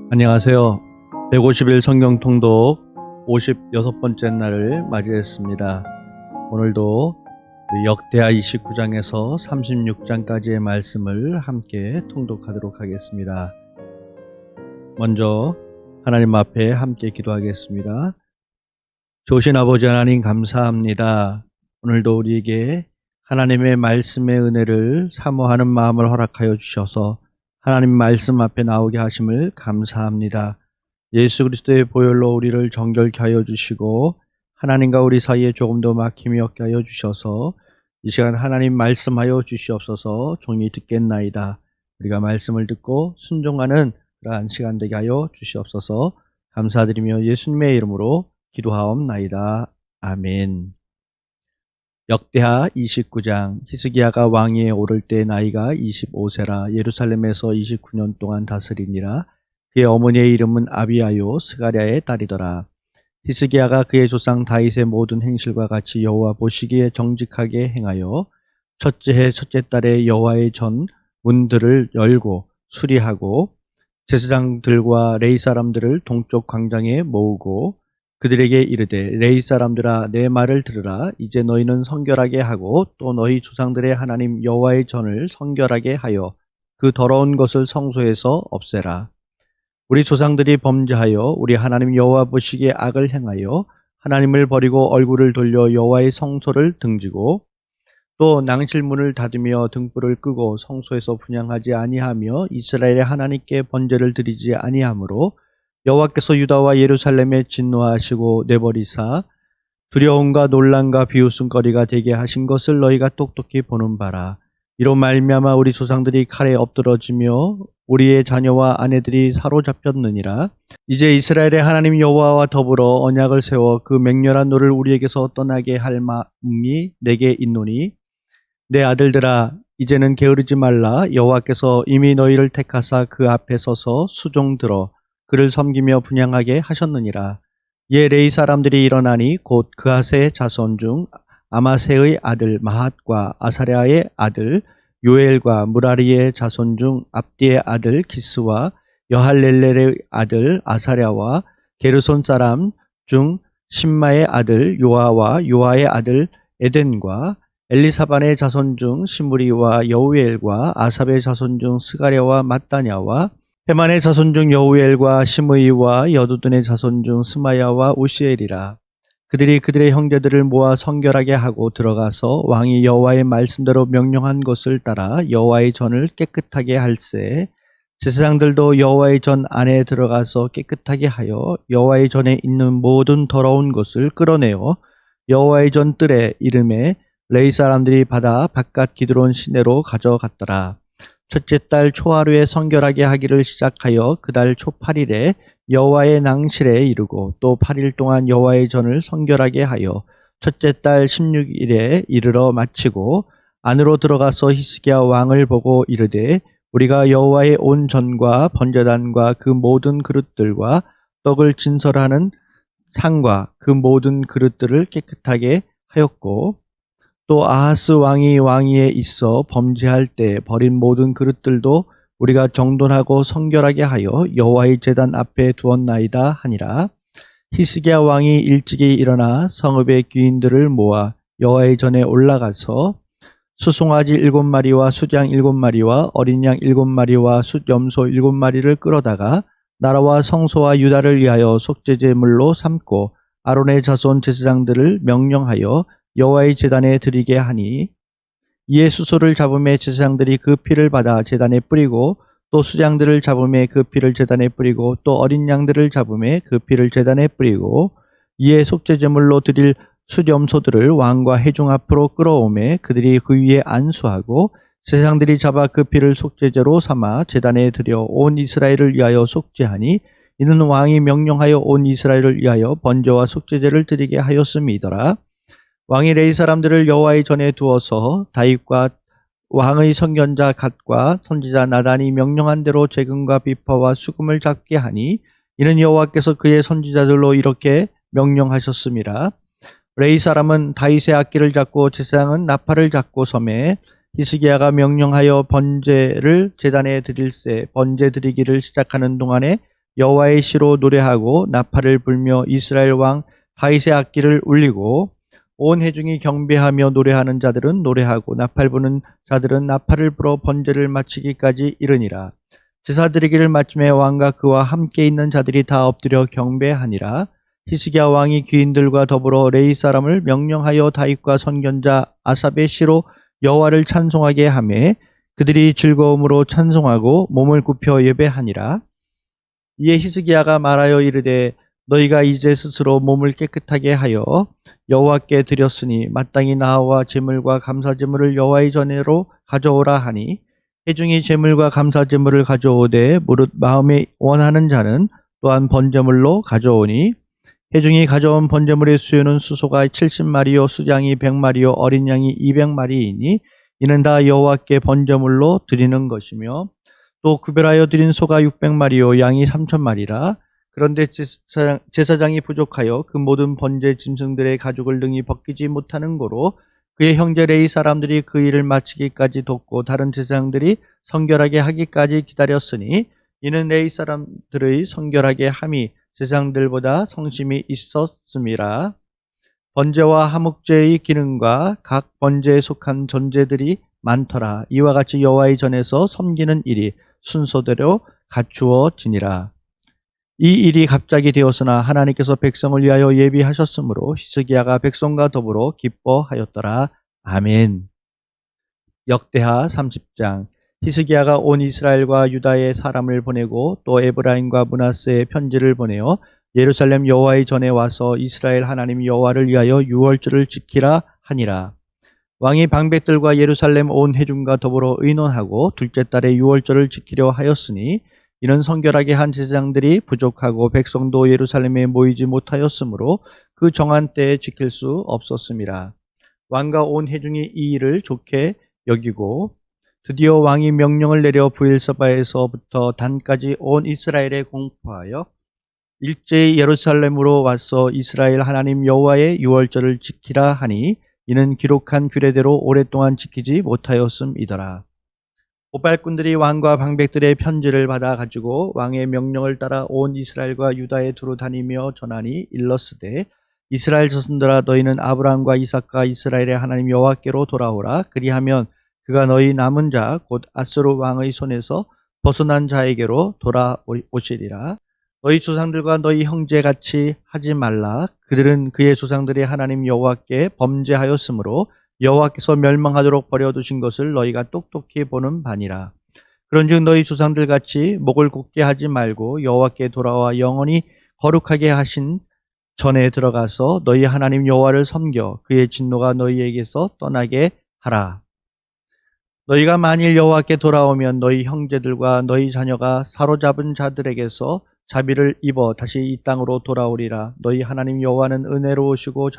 안녕하세요. 150일 성경 통독 56번째 날을 맞이했습니다. 오늘도 역대하 29장에서 36장까지의 말씀을 함께 통독하도록 하겠습니다. 먼저 하나님 앞에 함께 기도하겠습니다. 좋으신 아버지 하나님 감사합니다. 오늘도 우리에게 하나님의 말씀의 은혜를 사모하는 마음을 허락하여 주셔서 하나님 말씀 앞에 나오게 하심을 감사합니다. 예수 그리스도의 보혈로 우리를 정결케 하여 주시고 하나님과 우리 사이에 조금 더 막힘이 없게 하여 주셔서 이 시간 하나님 말씀하여 주시옵소서. 종이 듣겠나이다. 우리가 말씀을 듣고 순종하는 그러한 시간 되게 하여 주시옵소서. 감사드리며 예수님의 이름으로 기도하옵나이다. 아멘. 역대하 29장. 히스기야가 왕위에 오를 때 나이가 25세라 예루살렘에서 29년 동안 다스리니라. 그의 어머니의 이름은 아비아요 스가랴의 딸이더라. 히스기야가 그의 조상 다윗의 모든 행실과 같이 여호와 보시기에 정직하게 행하여 첫째 해 첫째 달에 여호와의 전 문들을 열고 수리하고 제사장들과 레위 사람들을 동쪽 광장에 모으고 그들에게 이르되 레위 사람들아 내 말을 들으라. 이제 너희는 성결하게 하고 또 너희 조상들의 하나님 여호와의 전을 성결하게 하여 그 더러운 것을 성소에서 없애라. 우리 조상들이 범죄하여 우리 하나님 여호와 보시기에 악을 행하여 하나님을 버리고 얼굴을 돌려 여호와의 성소를 등지고 또 낭실문을 닫으며 등불을 끄고 성소에서 분향하지 아니하며 이스라엘의 하나님께 번제를 드리지 아니하므로 여호와께서 유다와 예루살렘에 진노하시고 내버리사 두려움과 놀람과 비웃음거리가 되게 하신 것을 너희가 똑똑히 보는 바라. 이로 말미암아 우리 조상들이 칼에 엎드러지며 우리의 자녀와 아내들이 사로잡혔느니라. 이제 이스라엘의 하나님 여호와와 더불어 언약을 세워 그 맹렬한 노를 우리에게서 떠나게 할 마음이 내게 있노니 내 아들들아 이제는 게으르지 말라. 여호와께서 이미 너희를 택하사 그 앞에 서서 수종들어 그를 섬기며 분향하게 하셨느니라. 이에 레위 사람들이 일어나니 곧 그하세의 자손 중 아마세의 아들 마핫과 아사랴의 아들 요엘과 무라리의 자손 중 압디의 아들 기스와 여할렐렐의 아들 아사랴와 게르손 사람 중 심마의 아들 요아와 요아의 아들 에덴과 엘리사반의 자손 중 시므리와 여우엘과 아삽의 자손 중 스가랴와 mat다냐와 헤만의 자손 중 여우엘과 시므이와 여두둔의 자손 중 스마야와 우시엘이라. 그들이 그들의 형제들을 모아 성결하게 하고 들어가서 왕이 여호와의 말씀대로 명령한 것을 따라 여호와의 전을 깨끗하게 할세. 제사장들도 여호와의 전 안에 들어가서 깨끗하게 하여 여호와의 전에 있는 모든 더러운 것을 끌어내어 여호와의 전 뜰에 이름에 레위 사람들이 받아 바깥 기드론 시내로 가져갔더라. 첫째 달 초하루에 성결하게 하기를 시작하여 그 달 초 8일에 여호와의 낭실에 이르고 또 8일 동안 여호와의 전을 성결하게 하여 첫째 달 16일에 이르러 마치고 안으로 들어가서 히스기야 왕을 보고 이르되 우리가 여호와의 온 전과 번제단과 그 모든 그릇들과 떡을 진설하는 상과 그 모든 그릇들을 깨끗하게 하였고 또 아하스 왕이 왕위에 있어 범죄할 때 버린 모든 그릇들도 우리가 정돈하고 성결하게 하여 여호와의 제단 앞에 두었나이다 하니라. 히스기야 왕이 일찍이 일어나 성읍의 귀인들을 모아 여호와의 전에 올라가서 수송아지 7마리와 숫양 7마리와 어린 양 7마리와 숫염소 7마리를 끌어다가 나라와 성소와 유다를 위하여 속죄제물로 삼고 아론의 자손 제사장들을 명령하여 여호와의 제단에 드리게 하니 이에 수소를 잡음에 제사장들이 그 피를 받아 제단에 뿌리고 또 수장들을 잡음에 그 피를 제단에 뿌리고 또 어린 양들을 잡음에 그 피를 제단에 뿌리고 이에 속죄제물로 드릴 숫염소들을 왕과 회중 앞으로 끌어오매 그들이 그 위에 안수하고 제사장들이 잡아 그 피를 속죄제로 삼아 제단에 드려 온 이스라엘을 위하여 속죄하니 이는 왕이 명령하여 온 이스라엘을 위하여 번제와 속죄제를 드리게 하였음이더라. 왕이 레위 사람들을 여호와의 전에 두어서 다윗과 왕의 선견자 갓과 선지자 나단이 명령한 대로 재금과 비파와 수금을 잡게 하니 이는 여호와께서 그의 선지자들로 이렇게 명령하셨습니다. 레위 사람은 다윗의 악기를 잡고 제사장은 나팔을 잡고 섬에 히스기야가 명령하여 번제를 제단에 드릴새 번제 드리기를 시작하는 동안에 여호와의 시로 노래하고 나팔을 불며 이스라엘 왕 다윗의 악기를 울리고 온 회중이 경배하며 노래하는 자들은 노래하고 나팔 부는 자들은 나팔을 불어 번제를 마치기까지 이르니라. 제사 드리기를 마침에 왕과 그와 함께 있는 자들이 다 엎드려 경배하니라. 히스기야 왕이 귀인들과 더불어 레위 사람을 명령하여 다윗과 선견자 아삽의 시로 여호와를 찬송하게 하매 그들이 즐거움으로 찬송하고 몸을 굽혀 예배하니라. 이에 히스기야가 말하여 이르되 너희가 이제 스스로 몸을 깨끗하게 하여 여호와께 드렸으니 마땅히 나와 제물과 감사 제물을 여호와의 전에로 가져오라 하니 회중이 제물과 감사 제물을 가져오되 무릇 마음에 원하는 자는 또한 번제물로 가져오니 회중이 가져온 번제물의 수요는 수소가 70마리요 수장이 100마리요 어린 양이 200마리이니 이는 다 여호와께 번제물로 드리는 것이며 또 구별하여 드린 소가 600마리요 양이 3000마리라. 그런데 제사장이 부족하여 그 모든 번제 짐승들의 가죽을 능히 벗기지 못하는 고로 그의 형제 레위 사람들이 그 일을 마치기까지 돕고 다른 제사장들이 성결하게 하기까지 기다렸으니 이는 레위 사람들의 성결하게 함이 제사장들보다 성심이 있었음이라. 번제와 화목제의 기능과 각 번제에 속한 전제들이 많더라. 이와 같이 여호와의 전에서 섬기는 일이 순서대로 갖추어지니라. 이 일이 갑자기 되었으나 하나님께서 백성을 위하여 예비하셨으므로 히스기야가 백성과 더불어 기뻐하였더라. 아멘. 역대하 30장. 히스기야가 온 이스라엘과 유다의 사람을 보내고 또 에브라임과 므낫세에 편지를 보내어 예루살렘 여호와의 전에 와서 이스라엘 하나님 여호와를 위하여 유월절을 지키라 하니라. 왕이 방백들과 예루살렘 온 회중과 더불어 의논하고 둘째 달에 유월절을 지키려 하였으니 이는 성결하게 한 제사장들이 부족하고 백성도 예루살렘에 모이지 못하였으므로 그 정한 때에 지킬 수 없었음이라. 왕과 온 회중이 이 일을 좋게 여기고 드디어 왕이 명령을 내려 브엘세바에서부터 단까지 온 이스라엘에 공포하여 일제히 예루살렘으로 와서 이스라엘 하나님 여호와의 유월절을 지키라 하니 이는 기록한 규례대로 오랫동안 지키지 못하였음이더라. 고발꾼들이 왕과 방백들의 편지를 받아 가지고 왕의 명령을 따라 온 이스라엘과 유다에 두루 다니며 전하니 일렀으되 이스라엘 자손들아 너희는 아브라함과 이삭과 이스라엘의 하나님 여호와께로 돌아오라. 그리하면 그가 너희 남은 자 곧 아수르 왕의 손에서 벗어난 자에게로 돌아오시리라. 너희 조상들과 너희 형제같이 하지 말라. 그들은 그의 조상들이 하나님 여호와께 범죄하였으므로 여호와께서 멸망하도록 버려두신 것을 너희가 똑똑히 보는 바니라. 그런즉 너희 조상들같이 목을 곧게 하지 말고 여호와께 돌아와 영원히 거룩하게 하신 전에 들어가서 너희 하나님 여호와를 섬겨 그의 진노가 너희에게서 떠나게 하라. 너희가 만일 여호와께 돌아오면 너희 형제들과 너희 자녀가 사로잡은 자들에게서 자비를 입어 다시 이 땅으로 돌아오리라. 너희 하나님 여호와는 은혜로우시고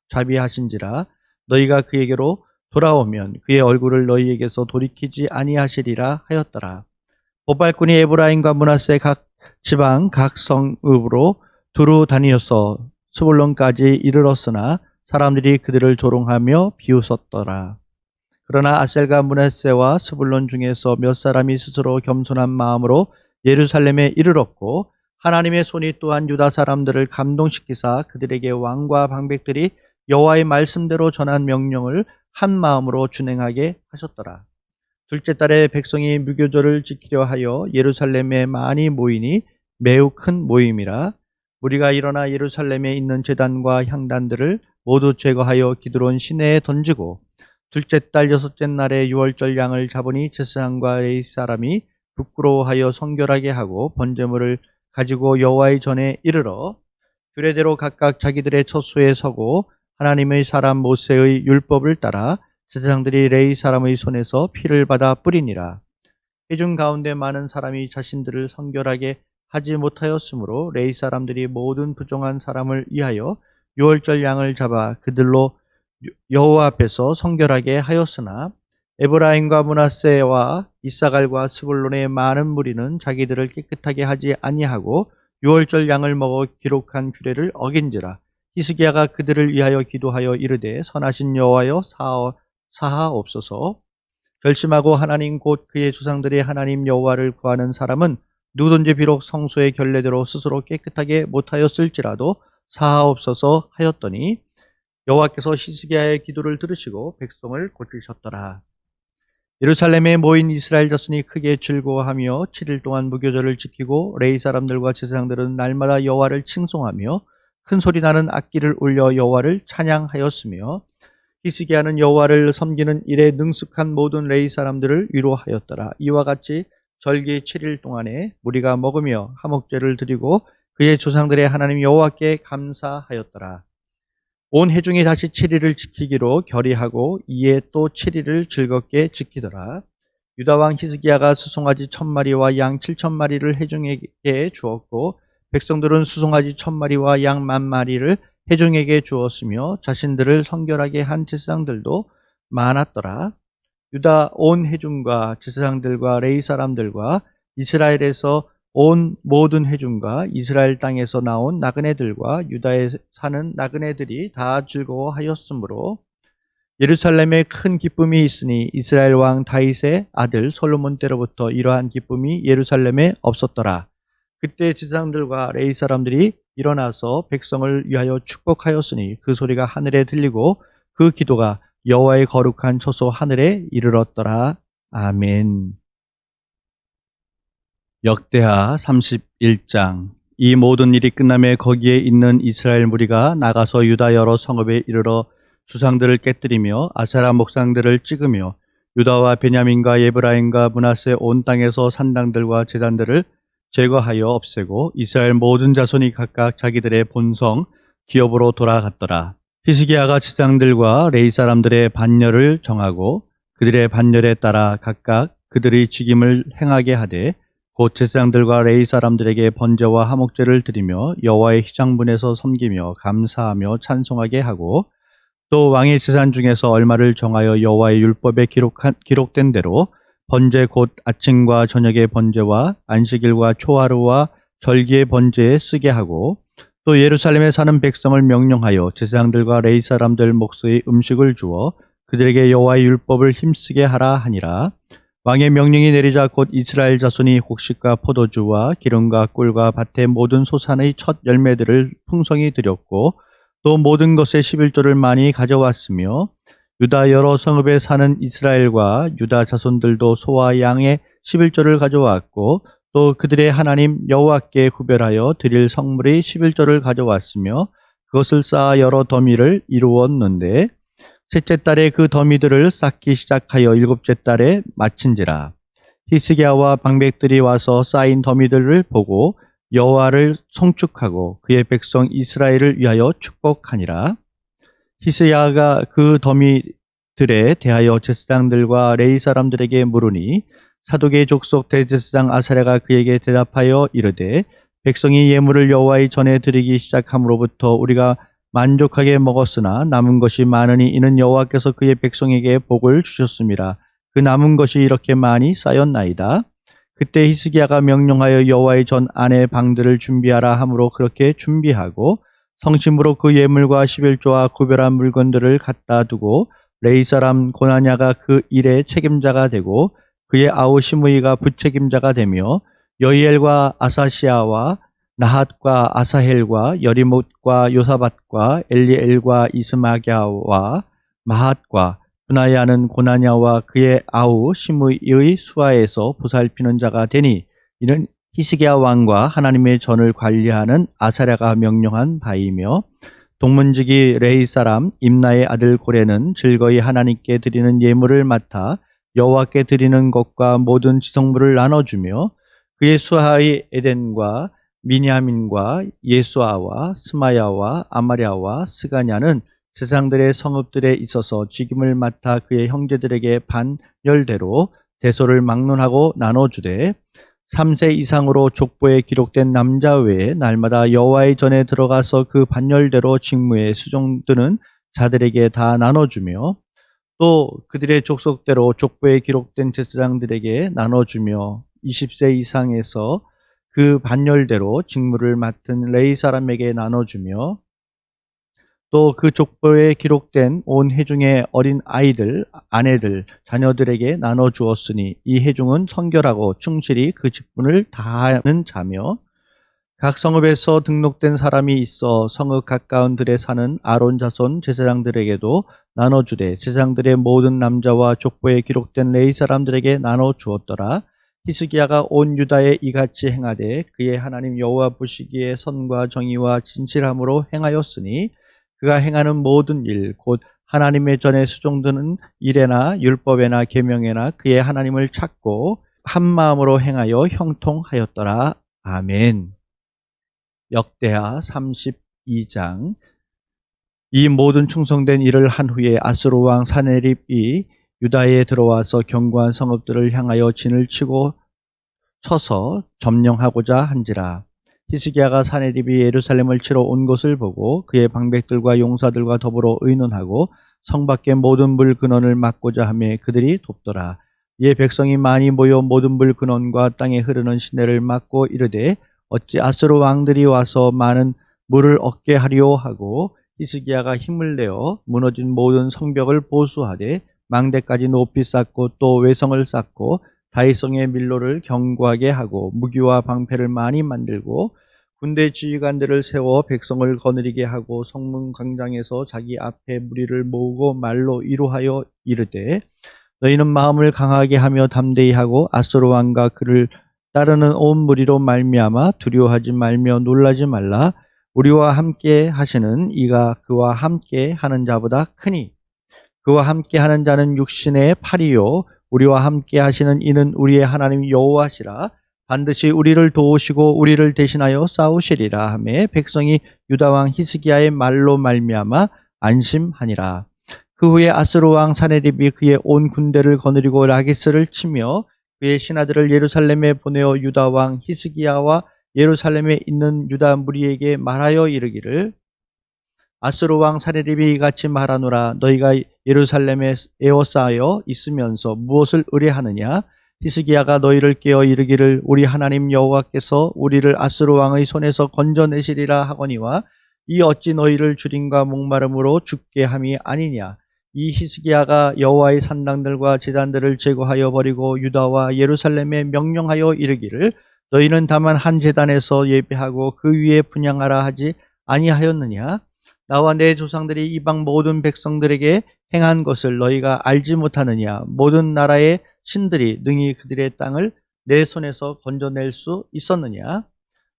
자비하신지라. 너희가 그에게로 돌아오면 그의 얼굴을 너희에게서 돌이키지 아니하시리라 하였더라. 고발꾼이 에브라임과 므낫세 각 지방 각 성읍으로 두루 다니어서 스불론까지 이르렀으나 사람들이 그들을 조롱하며 비웃었더라. 그러나 아셀과 므낫세와 스불론 중에서 몇 사람이 스스로 겸손한 마음으로 예루살렘에 이르렀고 하나님의 손이 또한 유다 사람들을 감동시키사 그들에게 왕과 방백들이 여호와의 말씀대로 전한 명령을 한 마음으로 준행하게 하셨더라. 둘째 달에 백성이 무교절을 지키려 하여 예루살렘에 많이 모이니 매우 큰 모임이라. 무리가 일어나 예루살렘에 있는 제단과 향단들을 모두 제거하여 기드론 시내에 던지고 둘째 달 여섯째 날에 유월절 양을 잡으니 제사장과 레위 사람이 부끄러워하여 성결하게 하고 번제물을 가지고 여호와의 전에 이르러 규례대로 각각 자기들의 처소에 서고 하나님의 사람 모세의 율법을 따라 제사장들이 레위 사람의 손에서 피를 받아 뿌리니라. 회중 가운데 많은 사람이 자신들을 성결하게 하지 못하였으므로 레위 사람들이 모든 부정한 사람을 위하여 유월절 양을 잡아 그들로 여호와 앞에서 성결하게 하였으나 에브라임과 므낫세와 이사갈과 스불론의 많은 무리는 자기들을 깨끗하게 하지 아니하고 유월절 양을 먹어 기록한 규례를 어긴지라. 히스기야가 그들을 위하여 기도하여 이르되 선하신 여호와여 사하옵소서. 결심하고 하나님 곧 그의 조상들의 하나님 여호와를 구하는 사람은 누구든지 비록 성소의 결례대로 스스로 깨끗하게 못하였을지라도 사하옵소서 하였더니 여호와께서 히스기야의 기도를 들으시고 백성을 고치셨더라. 예루살렘에 모인 이스라엘 자손이 크게 즐거워하며 7일 동안 무교절을 지키고 레위 사람들과 제사장들은 날마다 여호와를 칭송하며 큰 소리 나는 악기를 울려 여호와를 찬양하였으며 히스기야는 여호와를 섬기는 일에 능숙한 모든 레위 사람들을 위로하였더라. 이와 같이 절기 7일 동안에 무리가 먹으며 화목제를 드리고 그의 조상들의 하나님 여호와께 감사하였더라. 온 회중이 다시 7일을 지키기로 결의하고 이에 또 7일을 즐겁게 지키더라. 유다왕 히스기야가 수송아지 1000마리와 양 7000마리를 회중에게 주었고 백성들은 수송아지 1000마리와 양 10,000마리를 회중에게 주었으며 자신들을 성결하게 한 제사장들도 많았더라. 유다 온 회중과 제사장들과 레위 사람들과 이스라엘에서 온 모든 회중과 이스라엘 땅에서 나온 나그네들과 유다에 사는 나그네들이 다 즐거워하였으므로 예루살렘에 큰 기쁨이 있으니 이스라엘 왕 다윗의 아들 솔로몬 때로부터 이러한 기쁨이 예루살렘에 없었더라. 그때 제사장들과 레위 사람들이 일어나서 백성을 위하여 축복하였으니 그 소리가 하늘에 들리고 그 기도가 여호와의 거룩한 처소 하늘에 이르렀더라. 아멘. 역대하 31장. 이 모든 일이 끝남에 거기에 있는 이스라엘 무리가 나가서 유다 여러 성읍에 이르러 주상들을 깨뜨리며 아세라 목상들을 찍으며 유다와 베냐민과 에브라임과 므낫세 온 땅에서 산당들과 제단들을 제거하여 없애고 이스라엘 모든 자손이 각각 자기들의 본성 기업으로 돌아갔더라. 히스기야가 제사장들과 레위 사람들의 반열을 정하고 그들의 반열에 따라 각각 그들의 직임을 행하게 하되 곧 제사장들과 레위 사람들에게 번제와 화목제를 드리며 여호와의 휘장문에서 섬기며 감사하며 찬송하게 하고 또 왕의 재산 중에서 얼마를 정하여 여호와의 율법에 기록된 대로 번제 곧 아침과 저녁의 번제와 안식일과 초하루와 절기의 번제에 쓰게 하고 또 예루살렘에 사는 백성을 명령하여 제사장들과 레위 사람들 몫의 음식을 주어 그들에게 여호와의 율법을 힘쓰게 하라 하니라. 왕의 명령이 내리자 곧 이스라엘 자손이 곡식과 포도주와 기름과 꿀과 밭의 모든 소산의 첫 열매들을 풍성히 드렸고 또 모든 것의 11조를 많이 가져왔으며 유다 여러 성읍에 사는 이스라엘과 유다 자손들도 소와 양의 11조를 가져왔고 또 그들의 하나님 여호와께 구별하여 드릴 성물의 11조를 가져왔으며 그것을 쌓아 여러 더미를 이루었는데 셋째 달에 그 더미들을 쌓기 시작하여 일곱째 달에 마친지라. 히스기야와 방백들이 와서 쌓인 더미들을 보고 여호와를 송축하고 그의 백성 이스라엘을 위하여 축복하니라. 히스기야가 그 더미들에 대하여 제사장들과 레위 사람들에게 물으니 사독의 족속 대제사장 아사랴가 그에게 대답하여 이르되 백성이 예물을 여호와의 전에 드리기 시작함으로부터 우리가 만족하게 먹었으나 남은 것이 많으니 이는 여호와께서 그의 백성에게 복을 주셨습니다. 그 남은 것이 이렇게 많이 쌓였나이다. 그때 히스기야가 명령하여 여호와의 전 안에 방들을 준비하라 하므로 그렇게 준비하고 성심으로 그 예물과 11조와 구별한 물건들을 갖다 두고 레위 사람 고나냐가 그 일의 책임자가 되고 그의 아우 시므이가 부책임자가 되며 여이엘과 아사시아와 나핫과 아사헬과 여리못과 요사밧과 엘리엘과 이스마갸와 마핫과 분하야는 고나냐와 그의 아우 시므이의 수하에서 보살피는 자가 되니 이는 히스기야 왕과 하나님의 전을 관리하는 아사랴가 명령한 바이며 동문지기 레위 사람 임나의 아들 고레는 즐거이 하나님께 드리는 예물을 맡아 여호와께 드리는 것과 모든 지성물을 나눠주며 그의 수하의 에덴과 미냐민과 예수아와 스마야와 아마랴와 스가냐는 제사장들의 성읍들에 있어서 직임을 맡아 그의 형제들에게 반열대로 대소를 막론하고 나눠주되 3세 이상으로 족보에 기록된 남자 외에 날마다 여호와의 전에 들어가서 그 반열대로 직무에 수종드는 자들에게 다 나눠주며 또 그들의 족속대로 족보에 기록된 제사장들에게 나눠주며 20세 이상에서 그 반열대로 직무를 맡은 레위 사람에게 나눠주며 또 그 족보에 기록된 온 회중의 어린 아이들, 아내들, 자녀들에게 나눠주었으니 이 회중은 성결하고 충실히 그 직분을 다하는 자며 각 성읍에서 등록된 사람이 있어 성읍 가까운 들에 사는 아론 자손 제사장들에게도 나눠주되 제사장들의 모든 남자와 족보에 기록된 레위 사람들에게 나눠주었더라. 히스기야가 온 유다에 이같이 행하되 그의 하나님 여호와 보시기에 선과 정의와 진실함으로 행하였으니 그가 행하는 모든 일 곧 하나님의 전에 수종드는 일에나 율법에나 계명에나 그의 하나님을 찾고 한 마음으로 행하여 형통하였더라. 아멘. 역대하 32장. 이 모든 충성된 일을 한 후에 아수르 왕 사네립이 유다에 들어와서 견고한 성읍들을 향하여 진을 쳐서 점령하고자 한지라. 히스기야가 사네립이 예루살렘을 치러 온 것을 보고 그의 방백들과 용사들과 더불어 의논하고 성 밖의 모든 물 근원을 막고자 하며 그들이 돕더라. 이에 백성이 많이 모여 모든 물 근원과 땅에 흐르는 시내를 막고 이르되 어찌 아수르 왕들이 와서 많은 물을 얻게 하리오 하고 히스기야가 힘을 내어 무너진 모든 성벽을 보수하되 망대까지 높이 쌓고 또 외성을 쌓고 다윗성의 밀로를 견고하게 하고 무기와 방패를 많이 만들고 군대 지휘관들을 세워 백성을 거느리게 하고 성문 광장에서 자기 앞에 무리를 모으고 말로 위로하여 이르되 너희는 마음을 강하게 하며 담대히 하고 아수르 왕과 그를 따르는 온 무리로 말미암아 두려워하지 말며 놀라지 말라. 우리와 함께 하시는 이가 그와 함께 하는 자보다 크니 그와 함께 하는 자는 육신의 팔이요 우리와 함께 하시는 이는 우리의 하나님 여호와시라. 반드시 우리를 도우시고 우리를 대신하여 싸우시리라 하매 백성이 유다 왕 히스기야의 말로 말미암아 안심하니라. 그 후에 아수르 왕 사네립이 그의 온 군대를 거느리고 라기스를 치며 그의 신하들을 예루살렘에 보내어 유다 왕 히스기야와 예루살렘에 있는 유다 무리에게 말하여 이르기를 아수르 왕 사네립이 이같이 말하노라. 너희가 예루살렘에 에워싸여 있으면서 무엇을 의뢰하느냐? 히스기야가 너희를 깨어 이르기를 우리 하나님 여호와께서 우리를 아수르 왕의 손에서 건져내시리라 하거니와 이 어찌 너희를 주림과 목마름으로 죽게 함이 아니냐? 이 히스기야가 여호와의 산당들과 제단들을 제거하여 버리고 유다와 예루살렘에 명령하여 이르기를 너희는 다만 한 제단에서 예배하고 그 위에 분향하라 하지 아니하였느냐? 나와 내 조상들이 이방 모든 백성들에게 행한 것을 너희가 알지 못하느냐? 모든 나라의 신들이 능히 그들의 땅을 내 손에서 건져낼 수 있었느냐?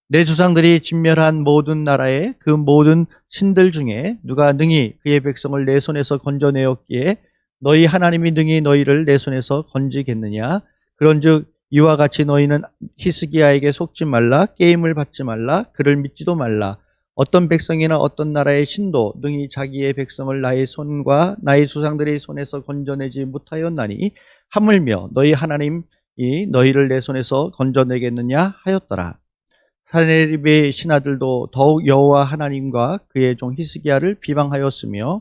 내 조상들이 진멸한 모든 나라의 그 모든 신들 중에 누가 능히 그의 백성을 내 손에서 건져내었기에 너희 하나님이 능히 너희를 내 손에서 건지겠느냐? 그런즉 이와 같이 너희는 히스기야에게 속지 말라, 게임을 받지 말라, 그를 믿지도 말라. 어떤 백성이나 어떤 나라의 신도 능히 자기의 백성을 나의 손과 나의 조상들의 손에서 건져내지 못하였나니 하물며 너희 하나님이 너희를 내 손에서 건져내겠느냐 하였더라. 사네립의 신하들도 더욱 여호와 하나님과 그의 종 히스기야를 비방하였으며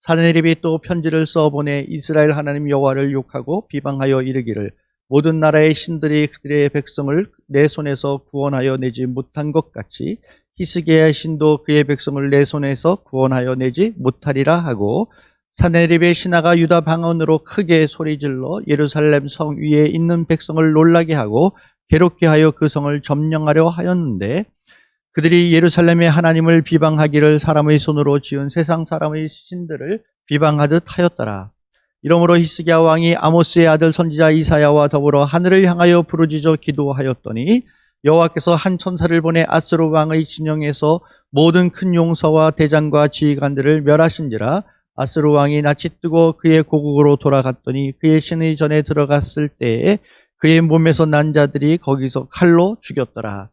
사네립이 또 편지를 써보내 이스라엘 하나님 여호와를 욕하고 비방하여 이르기를 모든 나라의 신들이 그들의 백성을 내 손에서 구원하여 내지 못한 것 같이 히스기야의 신도 그의 백성을 내 손에서 구원하여 내지 못하리라 하고 사네립의 신하가 유다 방언으로 크게 소리질러 예루살렘 성 위에 있는 백성을 놀라게 하고 괴롭게 하여 그 성을 점령하려 하였는데 그들이 예루살렘의 하나님을 비방하기를 사람의 손으로 지은 세상 사람의 신들을 비방하듯 하였더라. 이러므로 히스기야 왕이 아모스의 아들 선지자 이사야와 더불어 하늘을 향하여 부르짖어 기도하였더니 여호와께서 한 천사를 보내 아수르 왕의 진영에서 모든 큰 용사와 대장과 지휘관들을 멸하신지라. 아수르 왕이 낯이 뜨고 그의 고국으로 돌아갔더니 그의 신의 전에 들어갔을 때에 그의 몸에서 난 자들이 거기서 칼로 죽였더라.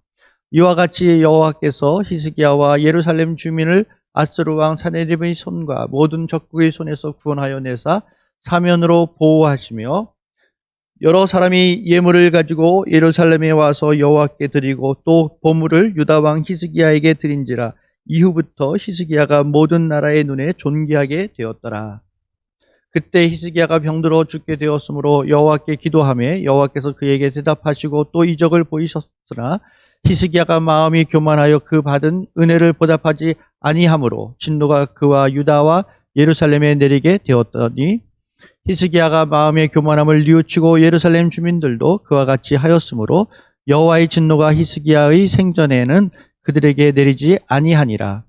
이와 같이 여호와께서 히스기야와 예루살렘 주민을 아수르 왕 사네립의 손과 모든 적국의 손에서 구원하여 내사 사면으로 보호하시며 여러 사람이 예물을 가지고 예루살렘에 와서 여호와께 드리고 또 보물을 유다 왕 히스기야에게 드린지라. 이후부터 히스기야가 모든 나라의 눈에 존귀하게 되었더라. 그때 히스기야가 병들어 죽게 되었으므로 여호와께 기도하며 여호와께서 그에게 대답하시고 또 이적을 보이셨으나 히스기야가 마음이 교만하여 그 받은 은혜를 보답하지 아니하므로 진노가 그와 유다와 예루살렘에 내리게 되었더니 히스기야가 마음의 교만함을 뉘우치고 예루살렘 주민들도 그와 같이 하였으므로 여호와의 진노가 히스기야의 생전에는 그들에게 내리지 아니하니라.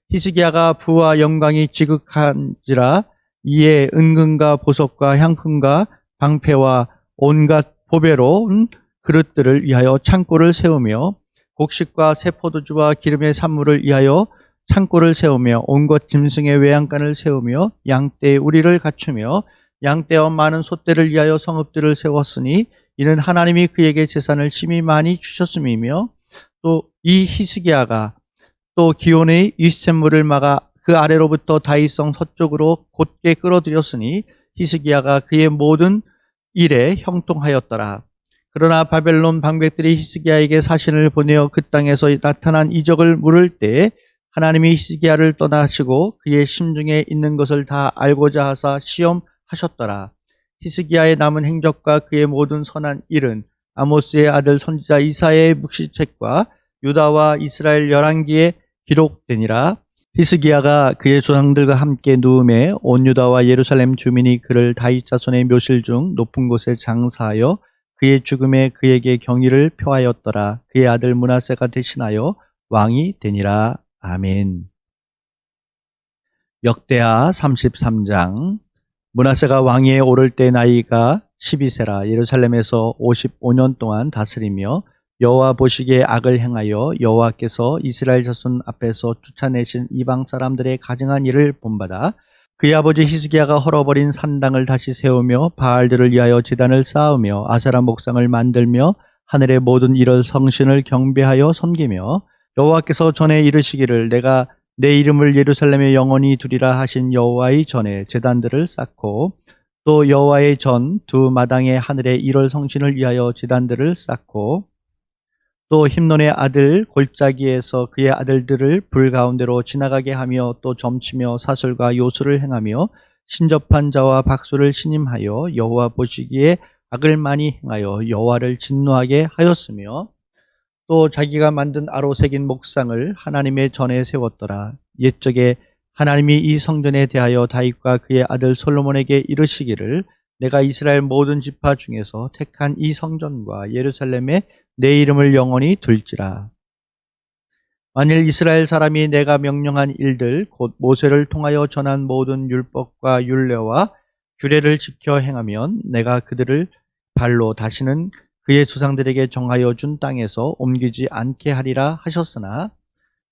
히스기야가 부와 영광이 지극한지라 이에 은금과 보석과 향품과 방패와 온갖 보배로운 그릇들을 위하여 창고를 세우며 곡식과 새 포도주와 기름의 산물을 위하여 창고를 세우며 온갖 짐승의 외양간을 세우며 양떼의 우리를 갖추며 양떼와 많은 소떼를 위하여 성읍들을 세웠으니 이는 하나님이 그에게 재산을 심히 많이 주셨음이며 또 이 히스기야가 또 기온의 윗샘물을 막아 그 아래로부터 다윗성 서쪽으로 곧게 끌어들였으니 히스기야가 그의 모든 일에 형통하였더라. 그러나 바벨론 방백들이 히스기야에게 사신을 보내어 그 땅에서 나타난 이적을 물을 때 하나님이 히스기야를 떠나시고 그의 심중에 있는 것을 다 알고자 하사 시험하셨더라. 히스기야의 남은 행적과 그의 모든 선한 일은 아모스의 아들 선지자 이사야의 묵시책과 유다와 이스라엘 열왕기에 기록되니라. 히스기야가 그의 조상들과 함께 누움에 온 유다와 예루살렘 주민이 그를 다윗 자손의 묘실 중 높은 곳에 장사하여 그의 죽음에 그에게 경의를 표하였더라. 그의 아들 므낫세가 대신하여 왕이 되니라. 아멘. 역대하 33장. 므낫세가 왕위에 오를 때 나이가 12세라. 예루살렘에서 55년 동안 다스리며 여호와 보시기에 악을 행하여 여호와께서 이스라엘 자손 앞에서 쫓아내신 이방 사람들의 가증한 일을 본받아 그의 아버지 히스기야가 헐어버린 산당을 다시 세우며 바알들을 위하여 제단을 쌓으며 아세라 목상을 만들며 하늘의 모든 이럴 성신을 경배하여 섬기며 여호와께서 전에 이르시기를 내가 내 이름을 예루살렘에 영원히 두리라 하신 여호와의 전에 제단들을 쌓고 또 여호와의 전 두 마당의 하늘의 이럴 성신을 위하여 제단들을 쌓고 또 힘논의 아들 골짜기에서 그의 아들들을 불 가운데로 지나가게 하며 또 점치며 사슬과 요술을 행하며 신접한 자와 박수를 신임하여 여호와 보시기에 악을 많이 행하여 여호와를 진노하게 하였으며 또 자기가 만든 아로 새긴 목상을 하나님의 전에 세웠더라. 옛적에 하나님이 이 성전에 대하여 다윗과 그의 아들 솔로몬에게 이르시기를 내가 이스라엘 모든 지파 중에서 택한 이 성전과 예루살렘에 내 이름을 영원히 둘지라. 만일 이스라엘 사람이 내가 명령한 일들 곧 모세를 통하여 전한 모든 율법과 율례와 규례를 지켜 행하면 내가 그들을 발로 다시는 그의 조상들에게 정하여 준 땅에서 옮기지 않게 하리라 하셨으나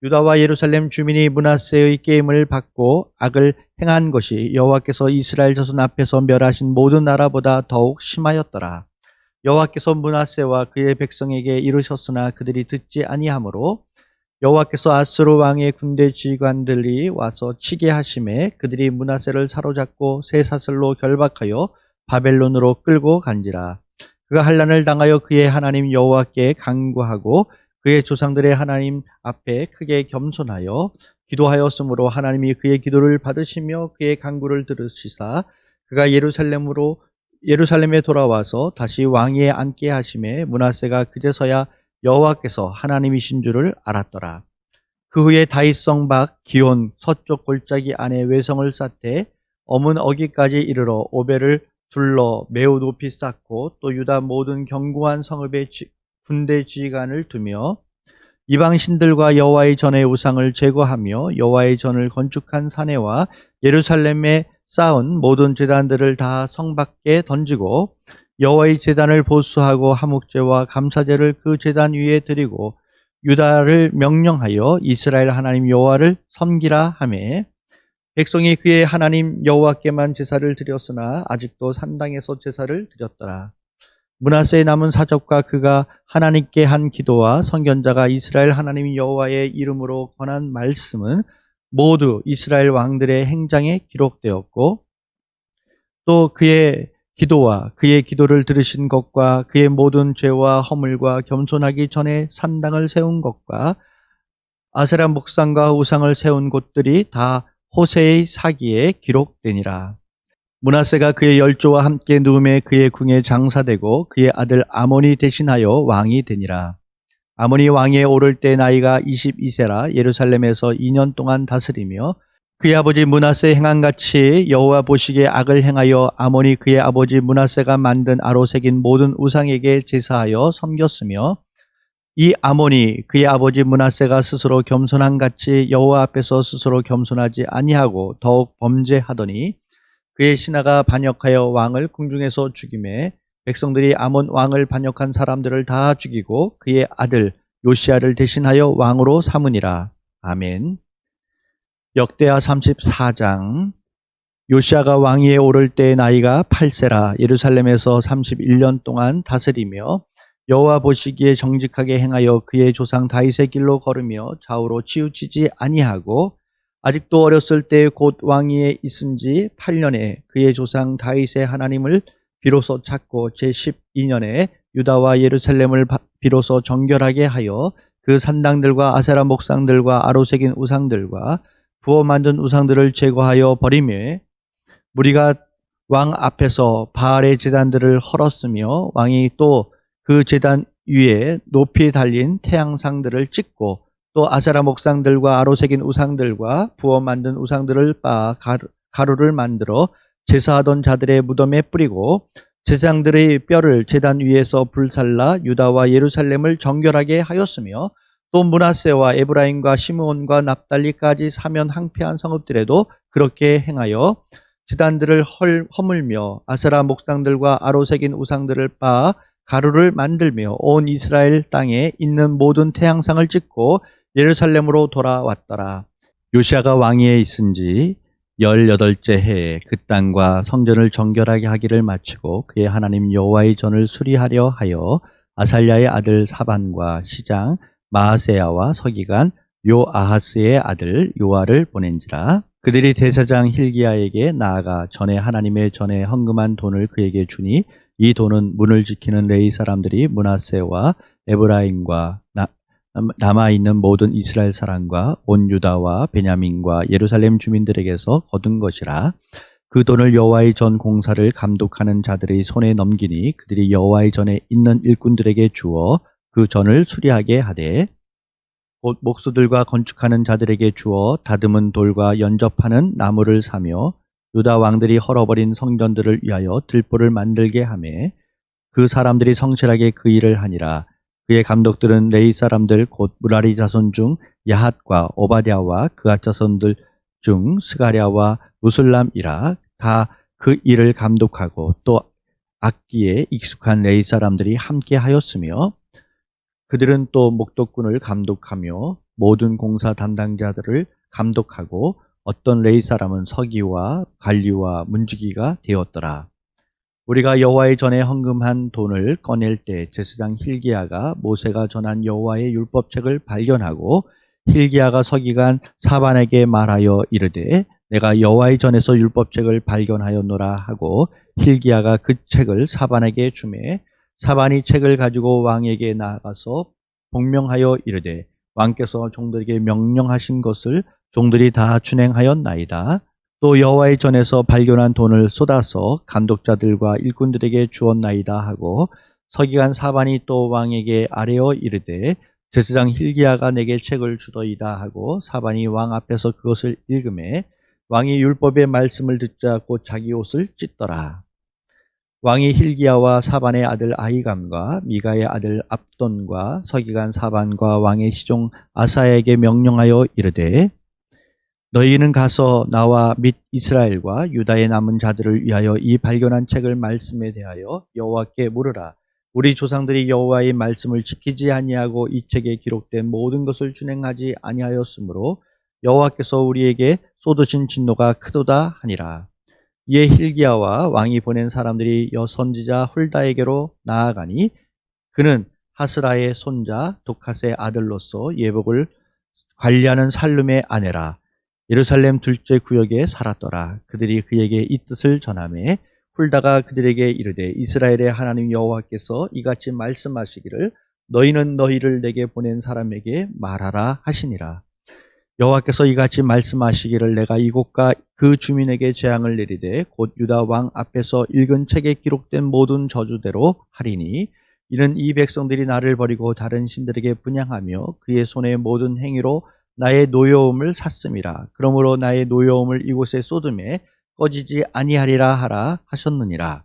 유다와 예루살렘 주민이 므낫세의 게임을 받고 악을 행한 것이 여호와께서 이스라엘 자손 앞에서 멸하신 모든 나라보다 더욱 심하였더라. 여호와께서 므낫세와 그의 백성에게 이르셨으나 그들이 듣지 아니하므로 여호와께서 아스루 왕의 군대 지휘관들이 와서 치게 하심에 그들이 므낫세를 사로잡고 쇠사슬로 결박하여 바벨론으로 끌고 간지라. 그가 환난을 당하여 그의 하나님 여호와께 간구하고 그의 조상들의 하나님 앞에 크게 겸손하여 기도하였으므로 하나님이 그의 기도를 받으시며 그의 간구를 들으시사 그가 예루살렘에 돌아와서 다시 왕위에 앉게 하심에 므낫세가 그제서야 여호와께서 하나님이신 줄을 알았더라. 그 후에 다윗성 밖 기온 서쪽 골짜기 안에 외성을 쌓되 엄은 어기까지 이르러 오벨을 둘러 매우 높이 쌓고 또 유다 모든 견고한 성읍에 군대 지휘관을 두며 이방 신들과 여호와의 전의 우상을 제거하며 여호와의 전을 건축한 사내와 예루살렘에 쌓은 모든 제단들을 다 성 밖에 던지고 여호와의 제단을 보수하고 화목제와 감사제를 그 제단 위에 드리고 유다를 명령하여 이스라엘 하나님 여호와를 섬기라 하매 백성이 그의 하나님 여호와께만 제사를 드렸으나 아직도 산당에서 제사를 드렸더라. 므낫세의 남은 사적과 그가 하나님께 한 기도와 선견자가 이스라엘 하나님 여호와의 이름으로 권한 말씀은 모두 이스라엘 왕들의 행장에 기록되었고 또 그의 기도와 그의 기도를 들으신 것과 그의 모든 죄와 허물과 겸손하기 전에 산당을 세운 것과 아세라 목상과 우상을 세운 곳들이 다 호세의 사기에 기록되니라. 므낫세가 그의 열조와 함께 누움에 그의 궁에 장사되고 그의 아들 아몬이 대신하여 왕이 되니라. 아몬이 왕위에 오를 때 나이가 22세라 예루살렘에서 2년 동안 다스리며 그의 아버지 므낫세 행한같이 여호와 보시기에 악을 행하여 아몬이 그의 아버지 므낫세가 만든 아로 새긴 모든 우상에게 제사하여 섬겼으며 이 아몬이 그의 아버지 므낫세가 스스로 겸손한 같이 여호와 앞에서 스스로 겸손하지 아니하고 더욱 범죄하더니 그의 신하가 반역하여 왕을 궁중에서 죽이매 백성들이 아몬 왕을 반역한 사람들을 다 죽이고 그의 아들 요시야를 대신하여 왕으로 삼으니라. 아멘. 역대하 34장. 요시야가 왕위에 오를 때 나이가 8세라 예루살렘에서 31년 동안 다스리며 여호와 보시기에 정직하게 행하여 그의 조상 다윗의 길로 걸으며 좌우로 치우치지 아니하고 아직도 어렸을 때 곧 왕위에 있은지 8년에 그의 조상 다윗의 하나님을 비로소 찾고 제12년에 유다와 예루살렘을 비로소 정결하게 하여 그 산당들과 아세라 목상들과 아로 새긴 우상들과 부어 만든 우상들을 제거하여 버리며 무리가 왕 앞에서 바알의 제단들을 헐었으며 왕이 또 그 제단 위에 높이 달린 태양상들을 찍고 또 아세라 목상들과 아로 새긴 우상들과 부어 만든 우상들을 빻아 가루를 만들어 제사하던 자들의 무덤에 뿌리고 제사장들의 뼈를 제단 위에서 불살라 유다와 예루살렘을 정결하게 하였으며 또 므낫세와 에브라임과 시므온과 납달리까지 사면 항폐한 성읍들에도 그렇게 행하여 제단들을 허물며 아세라 목상들과 아로 새긴 우상들을 빻아 가루를 만들며 온 이스라엘 땅에 있는 모든 태양상을 찍고 예루살렘으로 돌아왔더라. 요시야가 왕위에 있은지 18째 해에 그 땅과 성전을 정결하게 하기를 마치고 그의 하나님 여호와의 전을 수리하려 하여 아살랴의 아들 사반과 시장 마아세야와 서기관 요아하스의 아들 요아를 보낸지라. 그들이 대사장 힐기야에게 나아가 전에 하나님의 전에 헌금한 돈을 그에게 주니 이 돈은 문을 지키는 레위 사람들이 므낫세와 에브라임과 남아있는 모든 이스라엘 사람과 온 유다와 베냐민과 예루살렘 주민들에게서 거둔 것이라. 그 돈을 여호와의 전 공사를 감독하는 자들의 손에 넘기니 그들이 여호와의 전에 있는 일꾼들에게 주어 그 전을 수리하게 하되 곧 목수들과 건축하는 자들에게 주어 다듬은 돌과 연접하는 나무를 사며 유다 왕들이 헐어버린 성전들을 위하여 들보를 만들게 하매 그 사람들이 성실하게 그 일을 하니라. 그의 감독들은 레위 사람들 곧 무라리 자손 중 야핫과 오바댜와 그앗 자손들 중 스가랴와 무슬람이라. 다 그 일을 감독하고 또 악기에 익숙한 레위 사람들이 함께 하였으며 그들은 또 목독꾼을 감독하며 모든 공사 담당자들을 감독하고 어떤 레위 사람은 서기와 관리와 문지기가 되었더라. 우리가 여호와의 전에 헌금한 돈을 꺼낼 때 제사장 힐기야가 모세가 전한 여호와의 율법책을 발견하고 힐기야가 서기관 사반에게 말하여 이르되 내가 여호와의 전에서 율법책을 발견하였노라 하고 힐기야가 그 책을 사반에게 주매 사반이 책을 가지고 왕에게 나아가서 복명하여 이르되 왕께서 종들에게 명령하신 것을 종들이 다 준행하였나이다. 또 여호와의 전에서 발견한 돈을 쏟아서 감독자들과 일꾼들에게 주었나이다 하고 서기관 사반이 또 왕에게 아뢰어 이르되 제사장 힐기야가 내게 책을 주더이다 하고 사반이 왕 앞에서 그것을 읽음에 왕이 율법의 말씀을 듣자 곧 자기 옷을 찢더라. 왕이 힐기야와 사반의 아들 아히감과 미가의 아들 압돈과 서기관 사반과 왕의 시종 아사야에게 명령하여 이르되 너희는 가서 나와 및 이스라엘과 유다의 남은 자들을 위하여 이 발견한 책을 말씀에 대하여 여호와께 물으라. 우리 조상들이 여호와의 말씀을 지키지 아니하고 이 책에 기록된 모든 것을 준행하지 아니하였으므로 여호와께서 우리에게 쏟으신 진노가 크도다 하니라. 이에 힐기야와 왕이 보낸 사람들이 여선지자 훌다에게로 나아가니 그는 하스라의 손자 독핫의 아들로서 예복을 관리하는 살룸의 아내라. 예루살렘 둘째 구역에 살았더라. 그들이 그에게 이 뜻을 전하매 훌다가 그들에게 이르되 이스라엘의 하나님 여호와께서 이같이 말씀하시기를 너희는 너희를 내게 보낸 사람에게 말하라 하시니라. 여호와께서 이같이 말씀하시기를 내가 이곳과 그 주민에게 재앙을 내리되 곧 유다 왕 앞에서 읽은 책에 기록된 모든 저주대로 하리니 이는 이 백성들이 나를 버리고 다른 신들에게 분향하며 그의 손의 모든 행위로 나의 노여움을 샀음이라. 그러므로 나의 노여움을 이곳에 쏟음에 꺼지지 아니하리라 하라 하셨느니라.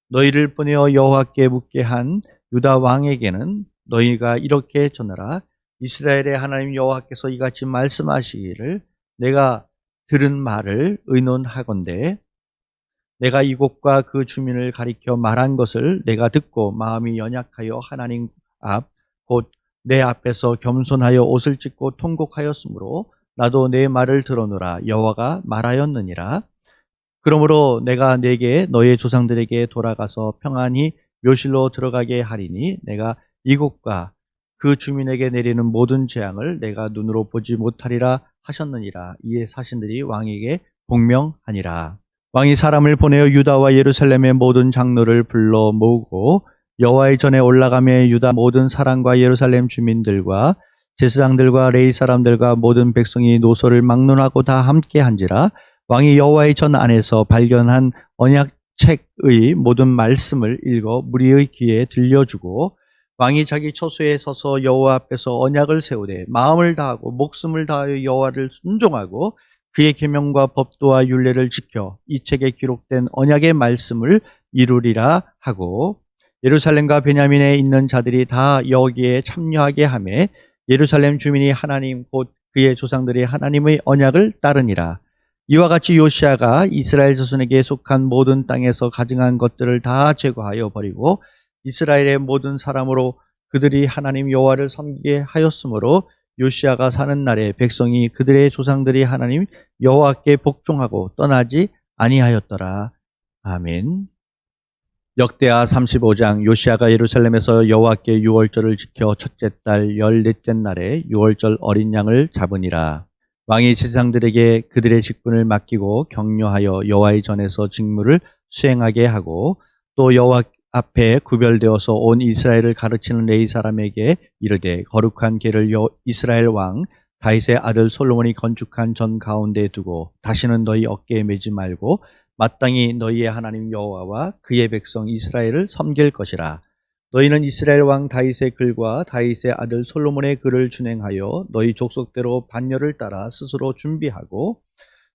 너희를 보내어 여호와께 묻게 한 유다 왕에게는 너희가 이렇게 전하라. 이스라엘의 하나님 여호와께서 이같이 말씀하시기를 내가 들은 말을 의논하건대 내가 이곳과 그 주민을 가리켜 말한 것을 내가 듣고 마음이 연약하여 하나님 앞 곧 내 앞에서 겸손하여 옷을 찢고 통곡하였으므로 나도 내 말을 들어노라 여호와가 말하였느니라. 그러므로 내가 내게 너의 조상들에게 돌아가서 평안히 묘실로 들어가게 하리니 내가 이곳과 그 주민에게 내리는 모든 재앙을 내가 눈으로 보지 못하리라 하셨느니라. 이에 사신들이 왕에게 복명하니라. 왕이 사람을 보내어 유다와 예루살렘의 모든 장로를 불러 모으고 여호와의 전에 올라가며 유다 모든 사람과 예루살렘 주민들과 제사장들과 레위 사람들과 모든 백성이 노소를 막론하고 다 함께 한지라. 왕이 여호와의 전 안에서 발견한 언약책의 모든 말씀을 읽어 무리의 귀에 들려주고 왕이 자기 처소에 서서 여호와 앞에서 언약을 세우되 마음을 다하고 목숨을 다하여 여호와를 순종하고 그의 계명과 법도와 율례를 지켜 이 책에 기록된 언약의 말씀을 이루리라 하고 예루살렘과 베냐민에 있는 자들이 다 여기에 참여하게 하며 예루살렘 주민이 하나님 곧 그의 조상들이 하나님의 언약을 따르니라. 이와 같이 요시야가 이스라엘 자손에게 속한 모든 땅에서 가증한 것들을 다 제거하여 버리고 이스라엘의 모든 사람으로 그들이 하나님 여호와를 섬기게 하였으므로 요시야가 사는 날에 백성이 그들의 조상들이 하나님 여호와께 복종하고 떠나지 아니하였더라. 아멘. 역대하 35장. 요시야가 예루살렘에서 여호와께 유월절을 지켜 첫째 달 14째 날에 유월절 어린 양을 잡으니라. 왕이 제사장들에게 그들의 직분을 맡기고 격려하여 여호와의 전에서 직무를 수행하게 하고 또 여호와 앞에 구별되어서 온 이스라엘을 가르치는 레위 사람에게 이르되 거룩한 궤를 이스라엘 왕 다윗의 아들 솔로몬이 건축한 전 가운데에 두고 다시는 너희 어깨에 매지 말고 마땅히 너희의 하나님 여호와와 그의 백성 이스라엘을 섬길 것이라. 너희는 이스라엘 왕 다윗의 글과 다윗의 아들 솔로몬의 글을 준행하여 너희 족속대로 반열을 따라 스스로 준비하고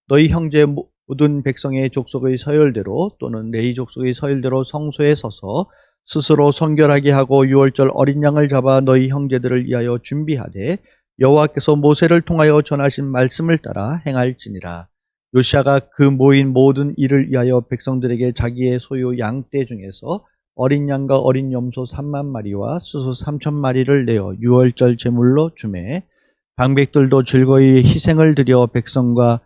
너희 형제 모든 백성의 족속의 서열대로 또는 레위 족속의 서열대로 성소에 서서 스스로 성결하게 하고 유월절 어린 양을 잡아 너희 형제들을 위하여 준비하되 여호와께서 모세를 통하여 전하신 말씀을 따라 행할지니라. 요시야가 그 모인 모든 일을 위하여 백성들에게 자기의 소유 양떼 중에서 어린 양과 어린 염소 3만 마리와 수소 3천 마리를 내어 유월절 제물로 주매 방백들도 즐거이 희생을 드려 백성과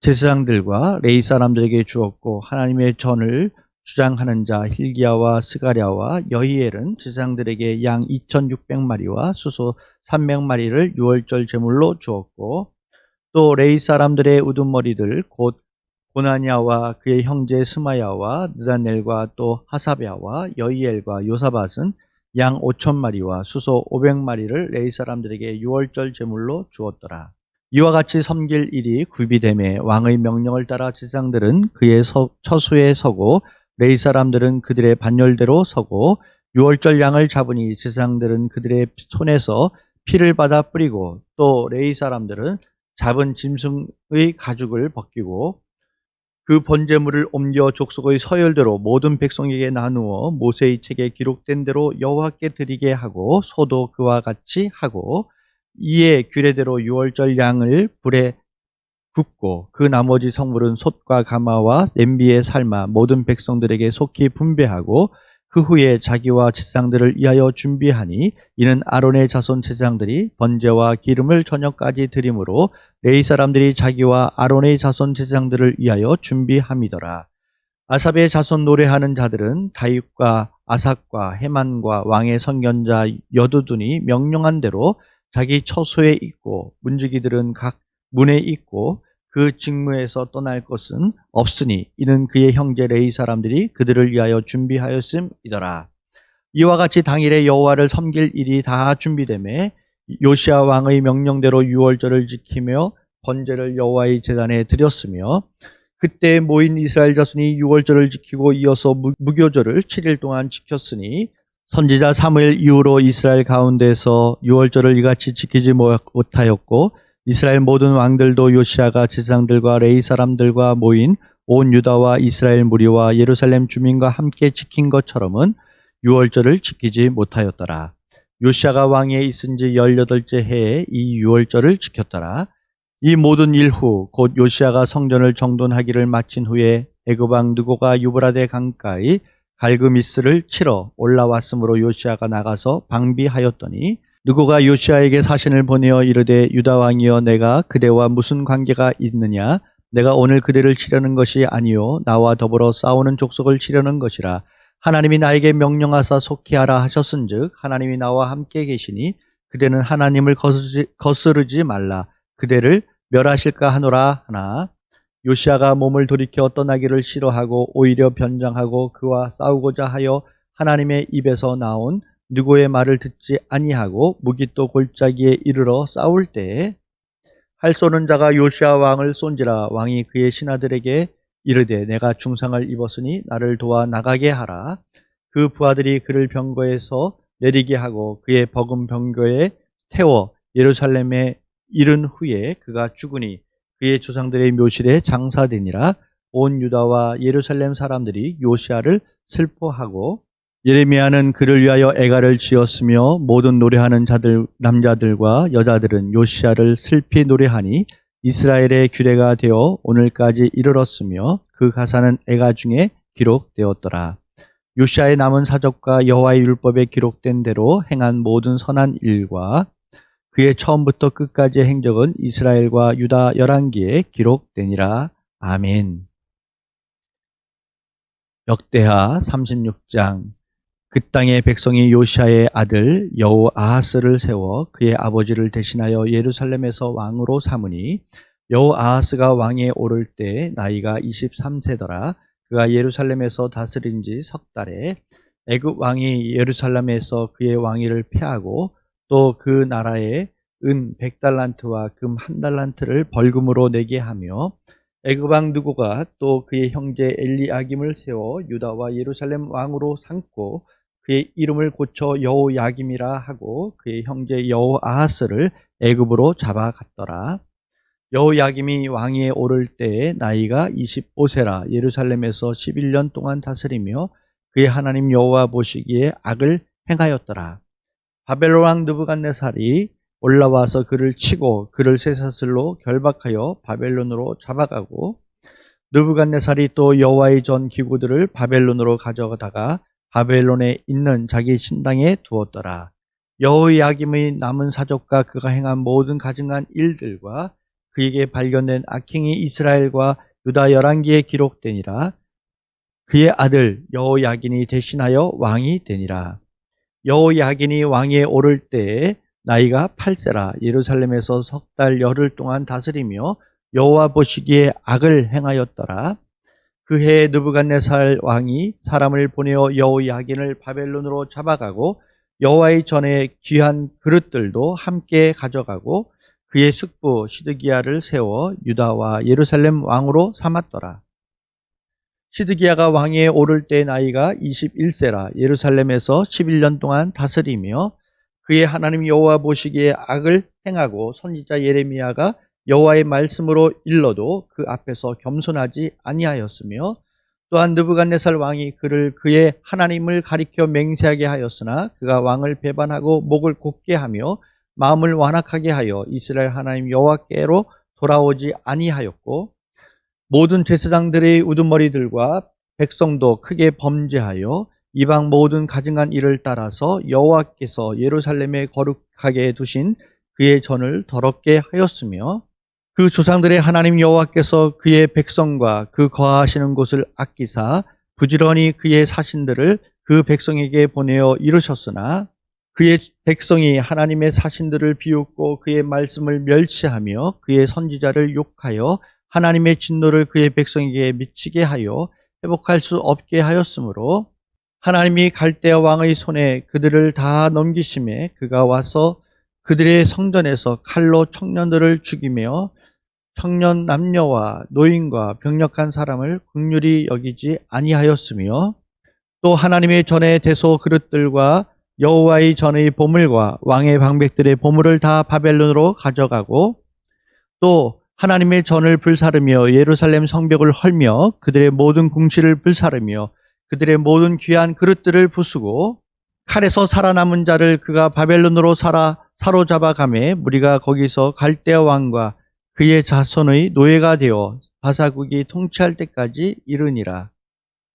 제사장들과 레위 사람들에게 주었고 하나님의 전을 주장하는 자 hil기야와 스가랴와 여히엘은 제사장들에게 양 2,600마리와 수소 300마리를 유월절 제물로 주었고 또 레위 사람들의 우두머리들 곧 고나냐와 그의 형제 스마야와 느다넬과 또 하사랴와 여히엘과 요사밧은 양 5,000마리와 수소 500마리를 레위 사람들에게 유월절 제물로 주었더라. 이와 같이 섬길 일이 구비되매 왕의 명령을 따라 제사장들은 그의 처소에 서고 레위 사람들은 그들의 반열대로 서고 유월절 양을 잡으니 제사장들은 그들의 손에서 피를 받아 뿌리고 또 레위 사람들은 잡은 짐승의 가죽을 벗기고 그 번제물을 옮겨 족속의 서열대로 모든 백성에게 나누어 모세의 책에 기록된 대로 여호와께 드리게 하고 소도 그와 같이 하고 이에 규례대로 유월절 양을 불에 굽고 그 나머지 성물은 솥과 가마와 냄비에 삶아 모든 백성들에게 속히 분배하고 그 후에 자기와 제사장들을 위하여 준비하니 이는 아론의 자손 제사장들이 번제와 기름을 저녁까지 드림으로 레위 사람들이 자기와 아론의 자손 제사장들을 위하여 준비함이더라. 아삽의 자손 노래하는 자들은 다윗과 아삭과 헤만과 왕의 선견자 여두둔이 명령한 대로 자기 처소에 있고 문지기들은 각 문에 있고 그 직무에서 떠날 것은 없으니 이는 그의 형제 레위 사람들이 그들을 위하여 준비하였음이더라. 이와 같이 당일에 여호와를 섬길 일이 다 준비되매 요시야 왕의 명령대로 유월절을 지키며 번제를 여호와의 제단에 드렸으며 그때 모인 이스라엘 자손이 유월절을 지키고 이어서 무교절을 7일 동안 지켰으니 선지자 사무엘 이후로 이스라엘 가운데서 유월절을 이같이 지키지 못하였고 이스라엘 모든 왕들도 요시아가 제사장들과 레위 사람들과 모인 온 유다와 이스라엘 무리와 예루살렘 주민과 함께 지킨 것처럼은 유월절을 지키지 못하였더라. 요시아가 왕위에 있은 지 18째 해에 이 유월절을 지켰더라. 이 모든 일 후 곧 요시아가 성전을 정돈하기를 마친 후에 애굽 왕 느고가 유브라데 강가의 갈그미스를 치러 올라왔으므로 요시아가 나가서 방비하였더니 느고가 요시아에게 사신을 보내어 이르되 유다 왕이여 내가 그대와 무슨 관계가 있느냐 내가 오늘 그대를 치려는 것이 아니요 나와 더불어 싸우는 족속을 치려는 것이라. 하나님이 나에게 명령하사 속히하라 하셨은즉 하나님이 나와 함께 계시니 그대는 하나님을 거스르지 말라. 그대를 멸하실까 하노라 하나 요시아가 몸을 돌이켜 떠나기를 싫어하고 오히려 변장하고 그와 싸우고자 하여 하나님의 입에서 나온 느고의 말을 듣지 아니하고 무기또 골짜기에 이르러 싸울 때에 활 쏘는 자가 요시아 왕을 쏜지라. 왕이 그의 신하들에게 이르되 내가 중상을 입었으니 나를 도와 나가게 하라. 그 부하들이 그를 병거에서 내리게 하고 그의 버금 병거에 태워 예루살렘에 이른 후에 그가 죽으니 그의 조상들의 묘실에 장사되니라. 온 유다와 예루살렘 사람들이 요시아를 슬퍼하고 예레미야는 그를 위하여 애가를 지었으며 모든 노래하는 자들 남자들과 여자들은 요시아를 슬피 노래하니 이스라엘의 규례가 되어 오늘까지 이르렀으며 그 가사는 애가 중에 기록되었더라. 요시아의 남은 사적과 여호와의 율법에 기록된 대로 행한 모든 선한 일과 그의 처음부터 끝까지의 행적은 이스라엘과 유다 열왕기에 기록되니라. 아멘. 역대하 36장. 그 땅의 백성이 요시아의 아들 여호아하스를 세워 그의 아버지를 대신하여 예루살렘에서 왕으로 삼으니 여호아하스가 왕에 오를 때 나이가 23세더라. 그가 예루살렘에서 다스린 지 석 달에 애굽 왕이 예루살렘에서 그의 왕위를 폐하고 또 그 나라에 은 100달란트와 금 1달란트를 벌금으로 내게 하며 애굽 왕 느고가 또 그의 형제 엘리아김을 세워 유다와 예루살렘 왕으로 삼고 그의 이름을 고쳐 여호야김이라 하고 그의 형제 여호아하스를 애굽으로 잡아갔더라. 여호야김이 왕위에 오를 때에 나이가 25세라. 예루살렘에서 11년 동안 다스리며 그의 하나님 여호와 보시기에 악을 행하였더라. 바벨론 왕 느부갓네살이 올라와서 그를 치고 그를 쇠사슬로 결박하여 바벨론으로 잡아가고 느부갓네살이 또 여호와의 전 기구들을 바벨론으로 가져다가 바벨론에 있는 자기 신당에 두었더라. 여호야김의 남은 사적과 그가 행한 모든 가증한 일들과 그에게 발견된 악행이 이스라엘과 유다 열왕기에 기록되니라. 그의 아들 여호야긴이 대신하여 왕이 되니라. 여호야긴이 왕위에 오를 때에 나이가 8세라. 예루살렘에서 석 달 열흘 동안 다스리며 여호와 보시기에 악을 행하였더라. 그 해에 느부갓네살 왕이 사람을 보내어 여호야긴을 바벨론으로 잡아가고 여호와의 전에 귀한 그릇들도 함께 가져가고 그의 숙부 시드기야를 세워 유다와 예루살렘 왕으로 삼았더라. 시드기야가 왕위에 오를 때 나이가 21세라. 예루살렘에서 11년 동안 다스리며 그의 하나님 여호와 보시기에 악을 행하고 선지자 예레미야가 여호와의 말씀으로 일러도 그 앞에서 겸손하지 아니하였으며 또한 느부갓네살 왕이 그를 그의 하나님을 가리켜 맹세하게 하였으나 그가 왕을 배반하고 목을 곧게 하며 마음을 완악하게 하여 이스라엘 하나님 여호와께로 돌아오지 아니하였고 모든 제사장들의 우두머리들과 백성도 크게 범죄하여 이방 모든 가증한 일을 따라서 여호와께서 예루살렘에 거룩하게 두신 그의 전을 더럽게 하였으며 그 조상들의 하나님 여호와께서 그의 백성과 그 거하시는 곳을 아끼사 부지런히 그의 사신들을 그 백성에게 보내어 이루셨으나 그의 백성이 하나님의 사신들을 비웃고 그의 말씀을 멸시하며 그의 선지자를 욕하여 하나님의 진노를 그의 백성에게 미치게 하여 회복할 수 없게 하였으므로 하나님이 갈대아 왕의 손에 그들을 다 넘기심에 그가 와서 그들의 성전에서 칼로 청년들을 죽이며 청년 남녀와 노인과 병력한 사람을 긍휼히 여기지 아니하였으며 또 하나님의 전의 대소 그릇들과 여호와의 전의 보물과 왕의 방백들의 보물을 다 바벨론으로 가져가고 또 하나님의 전을 불사르며 예루살렘 성벽을 헐며 그들의 모든 궁시를 불사르며 그들의 모든 귀한 그릇들을 부수고 칼에서 살아남은 자를 그가 바벨론으로 사로잡아 가매 무리가 거기서 갈대아 왕과 그의 자손의 노예가 되어 바사국이 통치할 때까지 이르니라.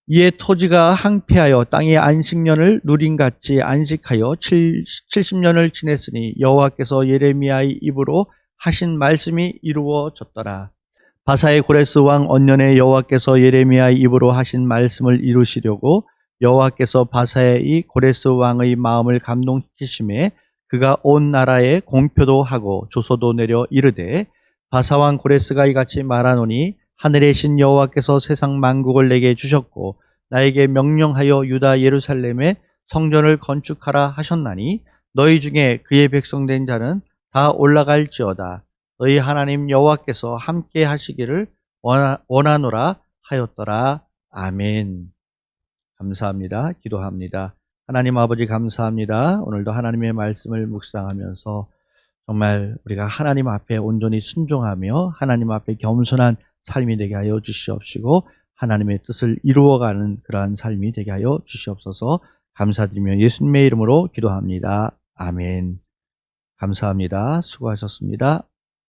이에 토지가 항폐하여 땅의 안식년을 누린같이 안식하여 70년을 지냈으니 여호와께서 예레미야의 입으로 하신 말씀이 이루어졌더라. 바사의 고레스 왕 언년에 여호와께서 예레미야의 입으로 하신 말씀을 이루시려고 여호와께서 바사의 고레스 왕의 마음을 감동시키심에 그가 온 나라에 공표도 하고 조서도 내려 이르되 바사 왕 고레스가 이같이 말하노니 하늘의 신 여호와께서 세상 만국을 내게 주셨고 나에게 명령하여 유다 예루살렘에 성전을 건축하라 하셨나니 너희 중에 그의 백성된 자는 다 올라갈지어다. 너희 하나님 여호와께서 함께 하시기를 원하노라 하였더라. 아멘. 감사합니다. 기도합니다. 하나님 아버지 감사합니다. 오늘도 하나님의 말씀을 묵상하면서 정말 우리가 하나님 앞에 온전히 순종하며 하나님 앞에 겸손한 삶이 되게 하여 주시옵시고 하나님의 뜻을 이루어가는 그러한 삶이 되게 하여 주시옵소서. 감사드리며 예수님의 이름으로 기도합니다. 아멘. 감사합니다. 수고하셨습니다.